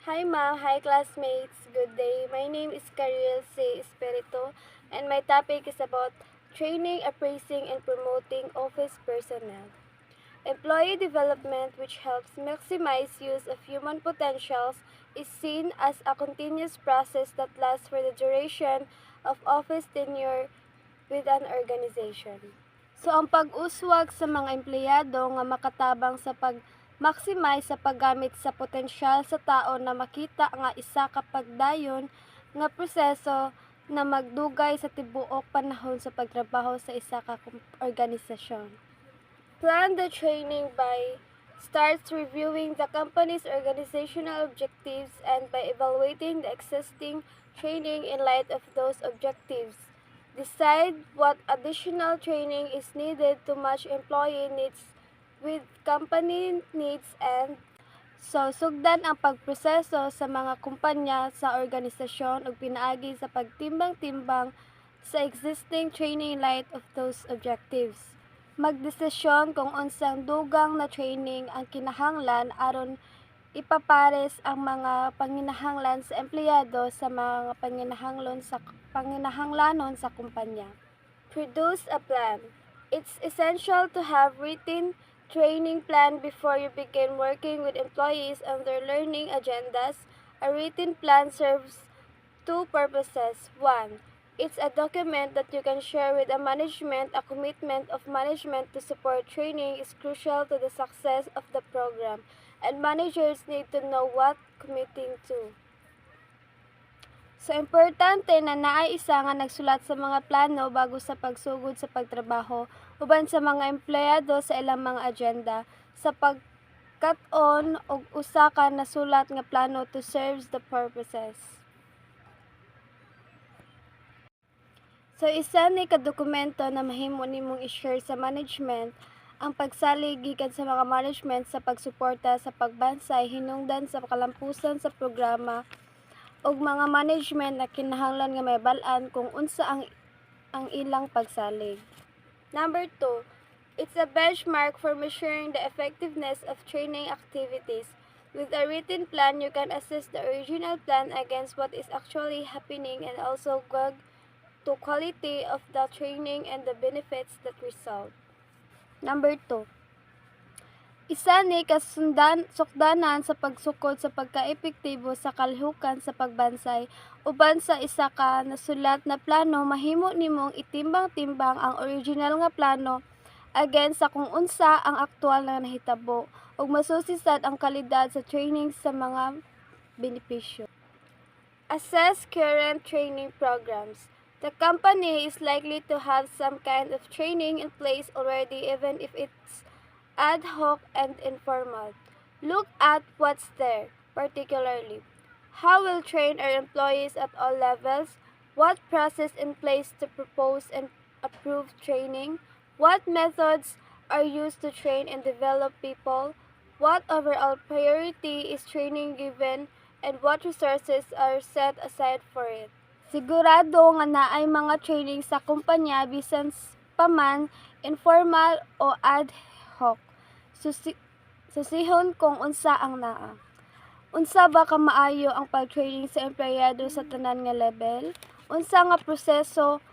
Hi Ma, hi classmates, good day. My name is Cariel C. Espirito and my topic is about training, appraising, and promoting office personnel. Employee development, which helps maximize use of human potentials, is seen as a continuous process that lasts for the duration of office tenure with an organization. So ang pag-uswag sa mga empleyado nga makatabang sa pag-maximize sa paggamit sa potensyal sa tao na makita nga isa ka pagdayon nga proseso na magdugay sa tibuok panahon sa pagtrabaho sa isa ka organisasyon. Plan the training by starts reviewing the company's organizational objectives and by evaluating the existing training in light of those objectives. Decide what additional training is needed to match employee needs with company needs and so sugdan ang pagproseso sa mga kumpanya sa organisasyon ug pinaagi sa pagtimbang-timbang sa existing training in light of those objectives. Magdesisyon kung unsang dugang na training ang kinahanglan aron ipapares ang mga panginahanglan sa empleyado sa mga panginahanglanon sa kumpanya. Produce a plan. It's essential to have written training plan before you begin working with employees on their learning agendas. A written plan serves two purposes. One, it's a document that you can share with the management. A commitment of management to support training is crucial to the success of the program, and managers need to know what committing to. So, importante na naay isa nga nagsulat sa mga plano bago sa pagsugod sa pagtrabaho uban sa mga empleyado sa ilang mga agenda sa pagkat-on og usa ka nasulat nga plano to serve the purposes. So, isa ni ka dokumento na mahimo nimong i-share sa management ang pagsalig gikan sa mga management sa pagsuporta sa pagbansay hinungdan sa kalampusan sa programa ug mga management na kinahanglan nga mahibal-an kung unsa ang ilang pagsalig. Number 2, it's a benchmark for measuring the effectiveness of training activities. With a written plan, you can assess the original plan against what is actually happening and also gauge to quality of the training and the benefits that result. Number 2, isa ni sukdanan sa pagsukod sa pagka-epektibo sa kalihukan sa pagbansay uban sa isa ka nasulat na plano mahimo nimong itimbang-timbang ang original nga plano against sa kung unsa ang aktual na nahitabo ug masusisad ang kalidad sa training sa mga benepisyo. Assess current training programs. The company is likely to have some kind of training in place already even if it's ad hoc and informal. Look at what's there, particularly. How will train our employees at all levels? What process in place to propose and approve training? What methods are used to train and develop people? What overall priority is training given and what resources are set aside for it? Sigurado nga naay mga training sa kumpanya bisan pa man informal o ad hoc. Susihon kung unsa ang naa. Unsa ba ka maayo ang pag-training sa empleyado sa tanan nga level? Unsa nga proseso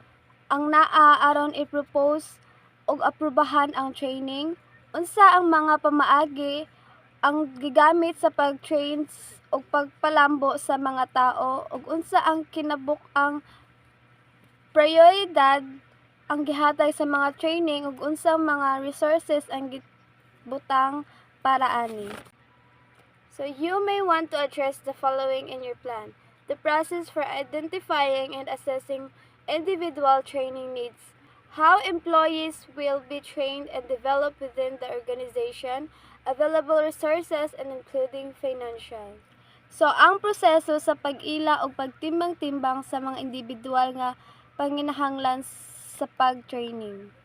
ang naa aron i-propose ug aprubahan ang training? Unsa ang mga pamaagi ang gigamit sa pag-train ug pagpalambo sa mga tao ug unsa ang kinabuk-ang prioridad ang gihatag sa mga training ug unsang mga resources ang butang para ani. So you may want to address the following in your plan. The process for identifying and assessing individual training needs. How employees will be trained and developed within the organization. Available resources and including financial. So ang proseso sa pag-ila o pagtimbang-timbang sa mga individual nga panginahanglan sa pag-training.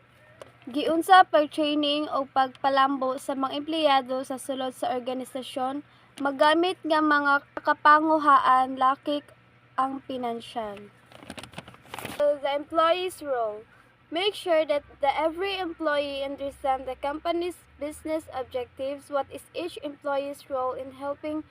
Giunsa pag-training o pagpalambo sa mga empleyado sa sulod sa organisasyon, magamit nga mga kapanguhaan lakik ang pinansyal. So the employee's role. Make sure that every employee understands the company's business objectives. What is each employee's role in helping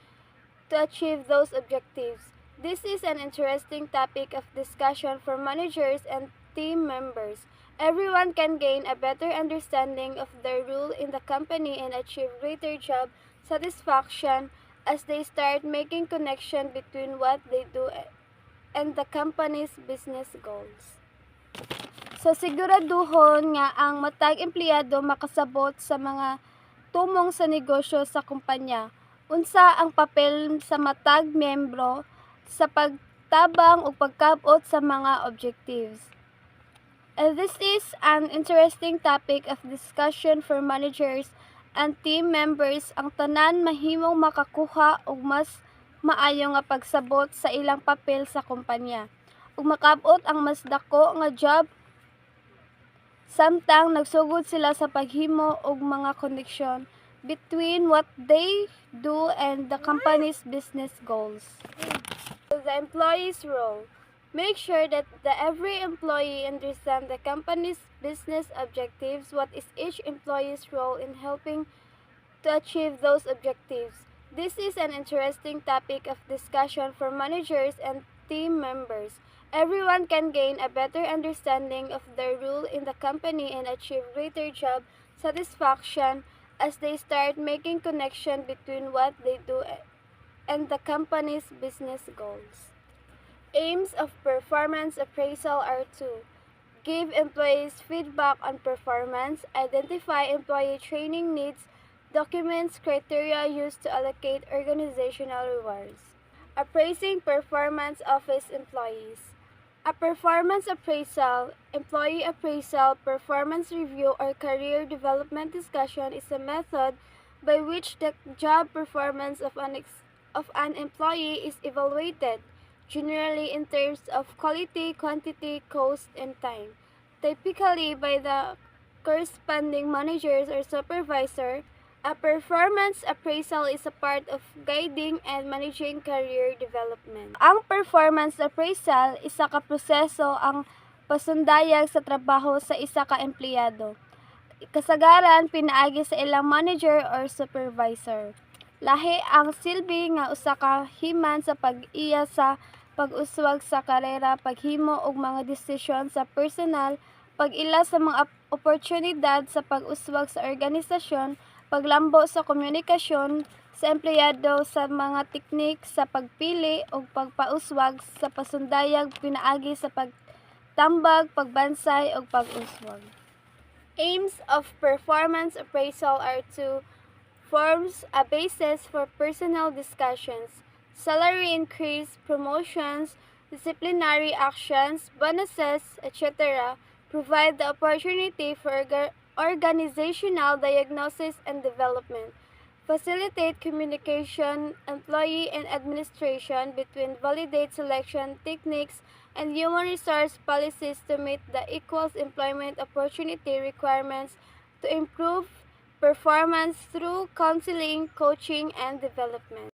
to achieve those objectives. This is an interesting topic of discussion for managers and team members. Everyone can gain a better understanding of their role in the company and achieve greater job satisfaction as they start making connection between what they do and the company's business goals. So siguraduhon nga ang matag empleyado makasabot sa mga tumong sa negosyo sa kumpanya. Unsa ang papel sa matag miyembro sa pagtabang ug pagkabot sa mga objectives. And this is an interesting topic of discussion for managers and team members. Ang tanan mahimong makakuha og mas maayo nga pagsabot sa ilang papel sa kumpanya ug makabot ang mas dako nga job samtang nagsugod sila sa paghimo og mga connection between what they do and the company's business goals. The employee's role. Make sure that every employee understands the company's business objectives. What is each employee's role in helping to achieve those objectives? This is an interesting topic of discussion for managers and team members. Everyone can gain a better understanding of their role in the company and achieve greater job satisfaction as they start making connection between what they do and the company's business goals. Aims of performance appraisal are to give employees feedback on performance, identify employee training needs, documents criteria used to allocate organizational rewards. Appraising performance office employees. A performance appraisal, employee appraisal, performance review, or career development discussion is a method by which the job performance of an employee is evaluated, generally in terms of quality, quantity, cost, and time, typically by the corresponding managers or supervisor. A performance appraisal is a part of guiding and managing career development. Ang performance appraisal isa ka proseso ang pasundayag sa trabaho sa isa ka empleyado. Kasagaran pinaagi sa ilang manager or supervisor. Lahi ang silbi nga usa ka himan sa pag-iya sa pag-uswag sa karera, paghimo og mga desisyon sa personal, pag-ila sa mga oportunidad sa pag-uswag sa organisasyon, paglambo sa komunikasyon sa empleyado sa mga teknik sa pagpili o pagpauswag sa pasundayag pinaagi sa pagtambag, pagbansay o pag-uswag. Aims of performance appraisal are to forms a basis for personal discussions, salary increase, promotions, disciplinary actions, bonuses, etc. Provide the opportunity for organizational diagnosis and development, facilitate communication, employee and administration between validate selection techniques and human resource policies to meet the equal employment opportunity requirements to improve performance through counseling, coaching, and development.